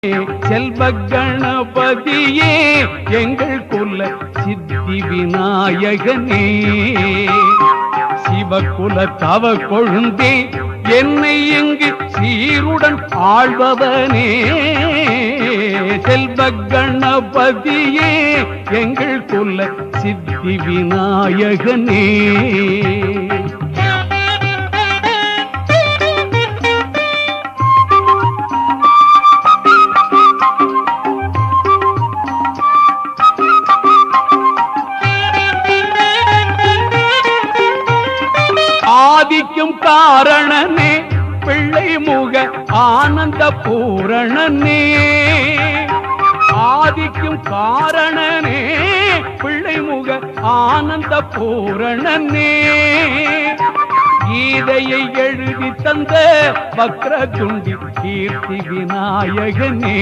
செல்வ கணபதியே எங்கள் குல சித்தி விநாயகனே, சிவகுல தவ கொழுந்தே என்னை இங்கு சீருடன் ஆழ்பவனே, செல்வ கணபதியே எங்கள் குல சித்தி விநாயகனே. ஆதிக்கும் காரணனே பிள்ளை முக ஆனந்த பூரணனே, ஆதிக்கும் காரணனே பிள்ளை முக ஆனந்த பூரணனே, கீதையை எழுதி தந்த வக்ரதுண்டி கீர்த்தி விநாயகனே.